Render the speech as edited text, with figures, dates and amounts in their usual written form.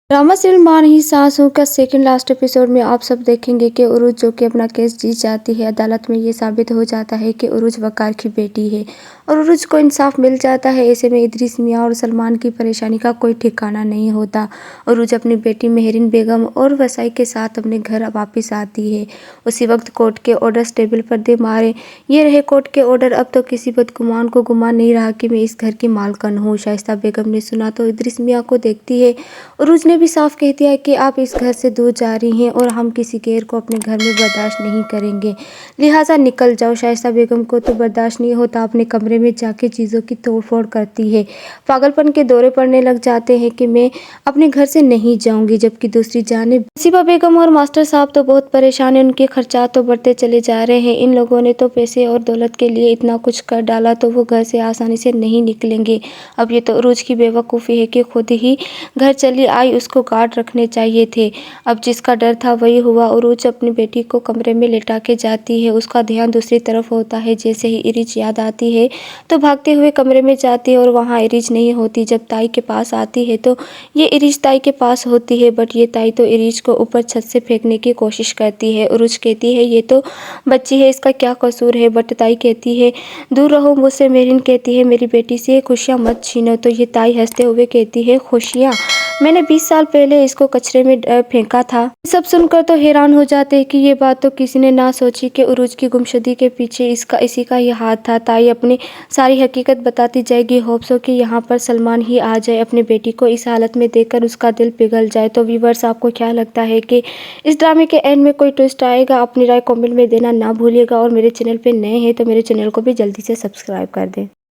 Drama serial मां नहीं सास हूं का सेकंड लास्ट एपिसोड में आप सब देखेंगे कि उरुज जो कि अपना केस जीत जाती है। अदालत में ये साबित हो जाता है कि उरुज वकार की बेटी है और उरुज को इंसाफ मिल जाता है। ऐसे में इदरीस मियां और सलमान की परेशानी का कोई ठिकाना नहीं होता। उरुज अपनी बेटी मेहरीन बेगम और वसाई के साथ अपने घर वापस आती है। उसी वक्त कोर्ट के ऑर्डर्स टेबल पर दे मारे ये रहे कोर्ट के ऑर्डर। अब तो किसी बदगुमान को गुमान नहीं रहा कि मैं इस घर की मालकन हूँ। शाइस्ता बेगम ने सुना तो इदरीस मियां को देखती है। उरुज ने भी साफ कह दिया है कि आप इस घर से दूर जा रही हैं और हम किसी गैर को अपने घर में बर्दाश्त नहीं करेंगे, लिहाजा निकल जाओ। शाइस्ता बेगम को तो बर्दाश्त नहीं होता, अपने कमरे में जाके चीज़ों की तोड़फोड़ करती है। पागलपन के दौरे पड़ने लग जाते हैं कि मैं अपने घर से नहीं जाऊंगी। जबकि दूसरी जानिब नसीबा बेगम और मास्टर साहब तो बहुत परेशान हैं। उनके खर्चात तो बढ़ते चले जा रहे हैं। इन लोगों ने तो पैसे और दौलत के लिए इतना कुछ कर डाला तो वो घर से आसानी से नहीं निकलेंगे। अब ये तो उरुज की बेवकूफ़ी है कि खुद ही घर चली आई, उसको गार्ड रखने चाहिए थे। अब जिसका डर था वही हुआ। उरुज अपनी बेटी को कमरे में लेटा के जाती है, उसका ध्यान दूसरी तरफ होता है। जैसे ही इरिज याद आती है तो भागते हुए कमरे में जाती है और वहाँ इरिज नहीं होती। जब ताई के पास आती है तो ये इरिज ताई के पास होती है, बट ये ताई तो इरिज को ऊपर छत से फेंकने की कोशिश करती है। उरुज कहती है ये तो बच्ची है, इसका क्या कसूर है, बट ताई कहती है दूर रहो मुझसे। मेरिन कहती है मेरी बेटी से खुशियाँ मत छीनो, तो ये ताई हंसते हुए कहती है खुशियाँ, मैंने 20 साल पहले इसको कचरे में फेंका था। सब सुनकर तो हैरान हो जाते हैं कि ये बात तो किसी ने ना सोची कि उरुज की गुमशुदगी के पीछे इसी का ही हाथ था। ताई अपनी सारी हकीकत बताती जाएगी। होप्स हो कि यहाँ पर सलमान ही आ जाए, अपनी बेटी को इस हालत में देखकर उसका दिल पिघल जाए। तो व्यूवर्स, आपको क्या लगता है कि इस ड्रामे के एंड में कोई ट्विस्ट आएगा? अपनी राय कॉमेंट में देना ना भूलिएगा और मेरे चैनल पर नए हैं तो मेरे चैनल को भी जल्दी से सब्सक्राइब कर दें।